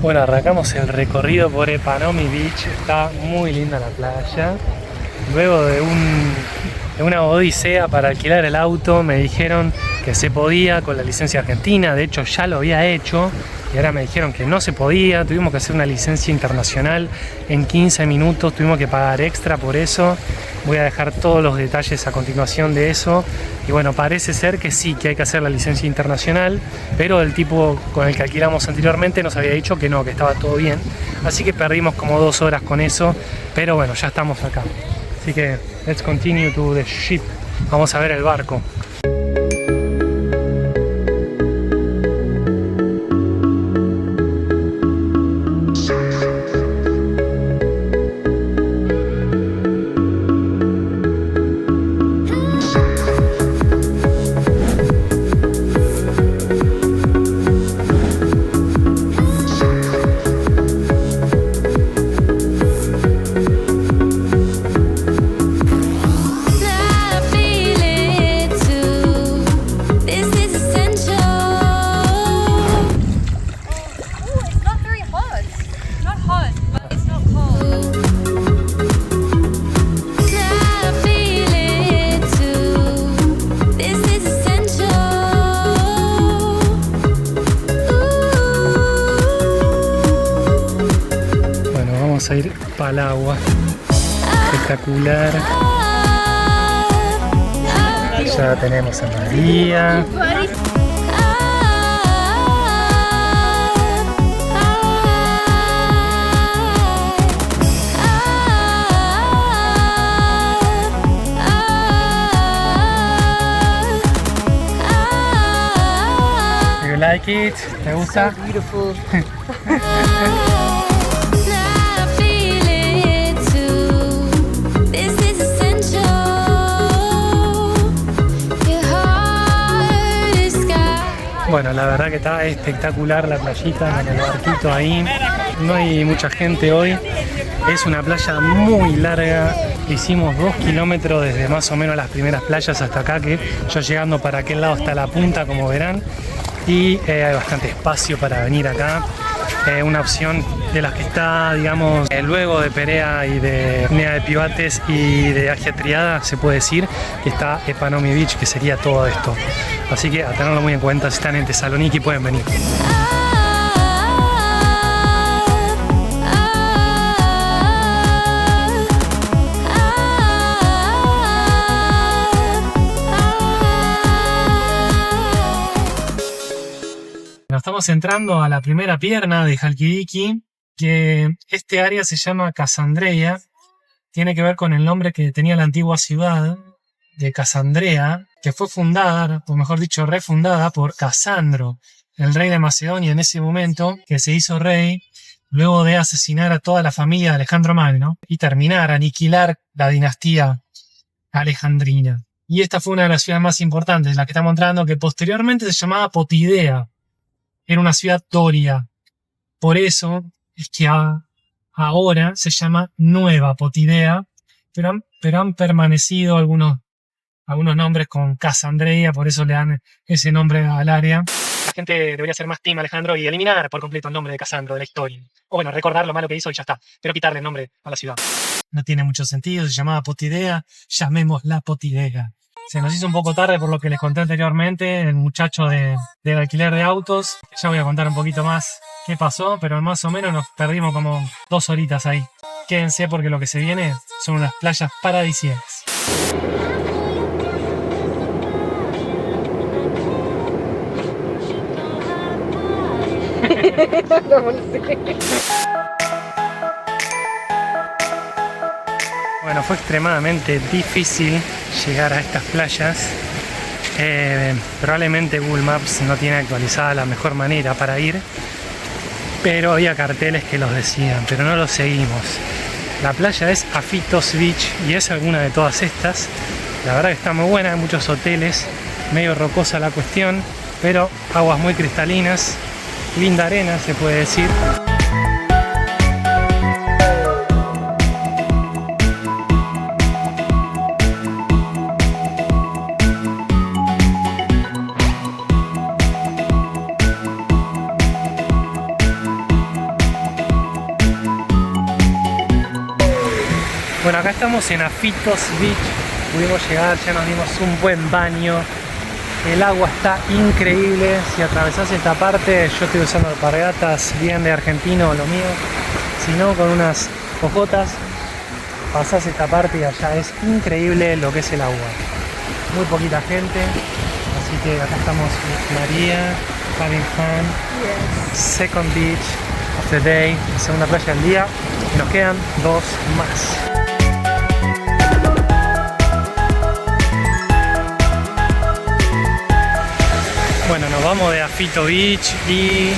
Bueno, arrancamos el recorrido por Epanomi Beach. Está muy linda la playa. Luego de una odisea para alquilar el auto, me dijeron que se podía con la licencia argentina. De hecho, ya lo había hecho y ahora me dijeron que no se podía. Tuvimos que hacer una licencia internacional en 15 minutos. Tuvimos que pagar extra por eso. Voy a dejar todos los detalles a continuación de eso. Y bueno, parece ser que sí, que hay que hacer la licencia internacional, pero el tipo con el que alquilamos anteriormente nos había dicho que no, que estaba todo bien. Así que perdimos como 2 horas con eso, pero bueno, ya estamos acá. Así que let's continue to the ship. Vamos a ver el barco. Vamos a ir para el agua. Espectacular. Ya tenemos a María. Do you like it? ¿Te gusta? So beautiful. Bueno, la verdad que está espectacular la playita con el barquito ahí. No hay mucha gente hoy. Es una playa muy larga. Hicimos 2 kilómetros desde más o menos las primeras playas hasta acá, que ya llegando para aquel lado está la punta, como verán. Y hay bastante espacio para venir acá. Una opción de las que está, digamos, luego de Perea y de Nea de Pivates y de Agia Triada, se puede decir que está Epanomi Beach, que sería todo esto. Así que a tenerlo muy en cuenta, si están en Tesaloniki pueden venir. Nos estamos entrando a la primera pierna de Halkidiki, que este área se llama Casandreia. Tiene que ver con el nombre que tenía la antigua ciudad de Casandrea, que fue fundada, o mejor dicho, refundada por Casandro, el rey de Macedonia en ese momento, que se hizo rey luego de asesinar a toda la familia de Alejandro Magno y aniquilar la dinastía alejandrina. Y esta fue una de las ciudades más importantes, la que estamos entrando, que posteriormente se llamaba Potidea. Era una ciudad doria. Por eso es que ahora se llama Nueva Potidea, pero han permanecido algunos nombres con Casandreia, por eso le dan ese nombre al área. La gente debería ser más team Alejandro y eliminar por completo el nombre de Casandro de la historia. O bueno, recordar lo malo que hizo y ya está, pero quitarle el nombre a la ciudad. No tiene mucho sentido, se llamaba Potidea, llamémosla Potidea. Se nos hizo un poco tarde por lo que les conté anteriormente, el muchacho del alquiler de autos. Ya voy a contar un poquito más qué pasó, pero más o menos nos perdimos como 2 horitas ahí. Quédense porque lo que se viene son unas playas paradisíacas. Bueno, fue extremadamente difícil llegar a estas playas. Probablemente Google Maps no tiene actualizada la mejor manera para ir, pero había carteles que los decían, pero no los seguimos. La playa es Afitos Beach y es alguna de todas estas. La verdad que está muy buena, hay muchos hoteles, medio rocosa la cuestión, pero aguas muy cristalinas, linda arena se puede decir. Bueno, acá estamos en Afitos Beach. Pudimos llegar, ya nos dimos un buen baño. El agua está increíble. Si atravesás esta parte, yo estoy usando alpargatas bien de argentino, lo mío. Si no, con unas cojotas, pasás esta parte y allá es increíble lo que es el agua. Muy poquita gente. Así que acá estamos María, having fun. Yes. Second beach of the day, segunda playa del día. Y nos quedan 2 más. Bueno, nos vamos de Afito Beach y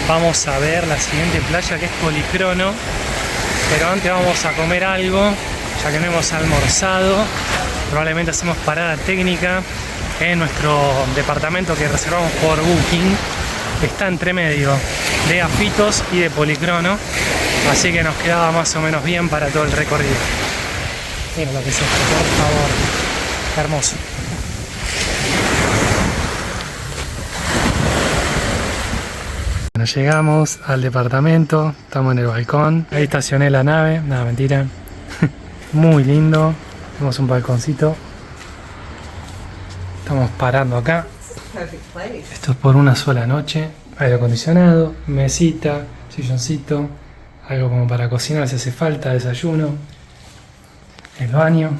vamos a ver la siguiente playa, que es Policrono. Pero antes vamos a comer algo, ya que no hemos almorzado. Probablemente hacemos parada técnica en nuestro departamento que reservamos por Booking. Está entre medio de Afitos y de Policrono, así que nos quedaba más o menos bien para todo el recorrido. Miren lo que es esto, por favor. Hermoso. Bueno, llegamos al departamento, estamos en el balcón. Ahí estacioné la nave, nada, mentira. Muy lindo. Tenemos un balconcito. Estamos parando acá. Esto es por una sola noche. Aire acondicionado, mesita, silloncito, algo como para cocinar si hace falta, desayuno. El baño.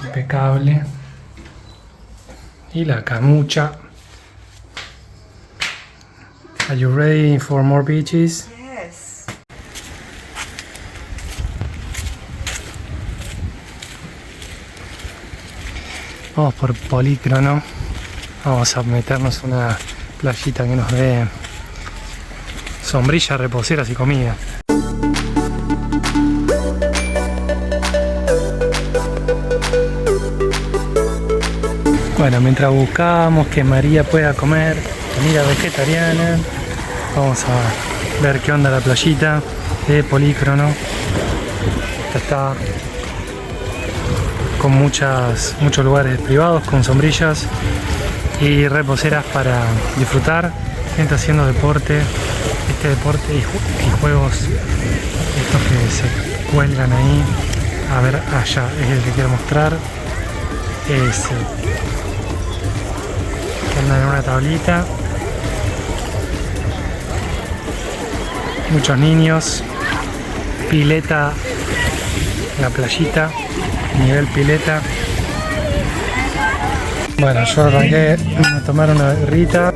Impecable. Y la camucha. Are you ready for more beaches? Yes. Vamos por Policrono. Vamos a meternos una playita que nos dé sombrilla, reposeras y comida. Bueno, mientras buscábamos que María pueda comer comida vegetariana, vamos a ver qué onda la playita de Policrono. Esta está con muchos lugares privados, con sombrillas y reposeras para disfrutar. Gente haciendo deporte, este deporte y juegos estos que se cuelgan ahí. A ver, allá es el que quiero mostrar. Ese que andan en una tablita. Muchos niños. Pileta, la playita, nivel pileta. Bueno, yo arranqué a tomar una birrita.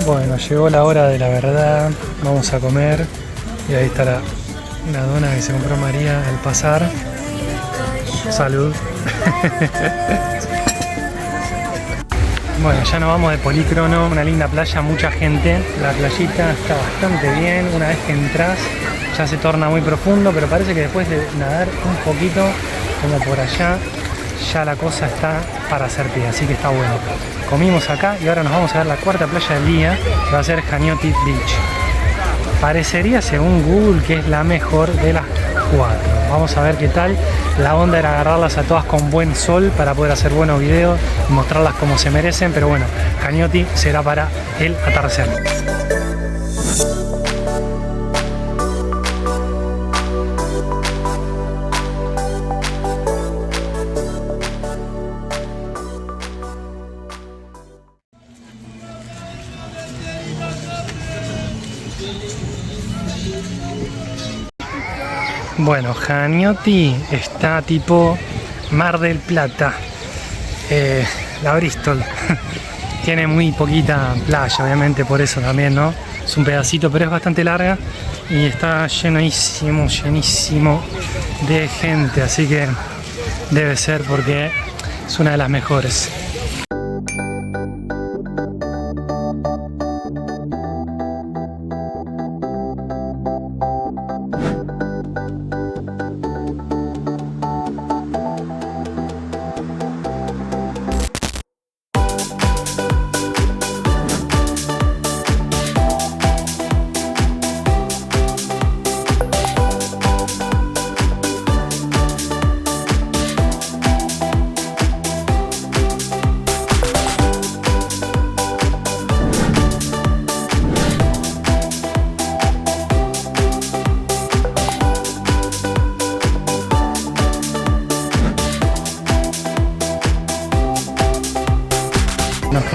Bueno, llegó la hora de la verdad. Vamos a comer. Y ahí está la dona que se compró María al pasar. Salud. Bueno, ya nos vamos de Policrono, una linda playa, mucha gente. La playita está bastante bien. Una vez que entras ya se torna muy profundo, pero parece que después de nadar un poquito, como por allá, ya la cosa está para hacer pie, así que está bueno. Comimos acá y ahora nos vamos a ver la cuarta playa del día, que va a ser Janioti Beach. Parecería, según Google, que es la mejor de las 4. Vamos a ver qué tal. La onda era agarrarlas a todas con buen sol para poder hacer buenos videos y mostrarlas como se merecen, pero bueno, Janioti será para el atardecer. Bueno, Janioti está tipo Mar del Plata, la Bristol. Tiene muy poquita playa, obviamente, por eso también, ¿no? Es un pedacito, pero es bastante larga y está llenísimo de gente, así que debe ser porque es una de las mejores.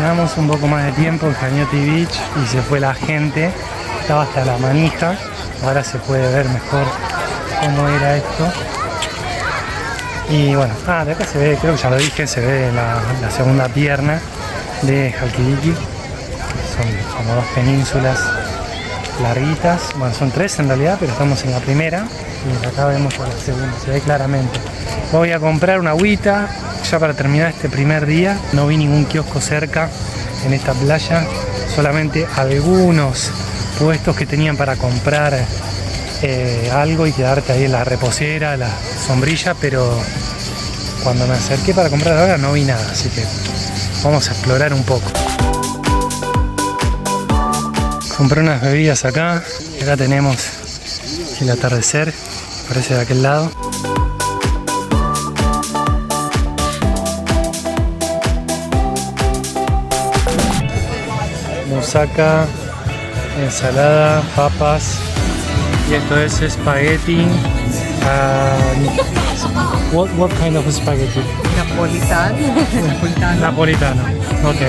llegamos un poco más de tiempo en Janioti Beach y se fue la gente. Estaba hasta la manija. Ahora se puede ver mejor cómo era esto. Y bueno, de acá se ve, creo que ya lo dije, se ve la segunda pierna de Halkidiki. Son como dos penínsulas larguitas. Bueno, son tres en realidad, pero estamos en la primera. Y acá vemos la segunda, se ve claramente. Voy a comprar una agüita ya para terminar este primer día. No vi ningún kiosco cerca en esta playa, solamente algunos puestos que tenían para comprar algo y quedarte ahí en la reposera, la sombrilla, pero cuando me acerqué para comprar ahora no vi nada, así que vamos a explorar un poco. Compré unas bebidas acá, y acá tenemos el atardecer, parece de aquel lado. Moussaka, ensalada, papas, y esto es espagueti. What kind of spaghetti? Napolitano. Napolitano. Ok.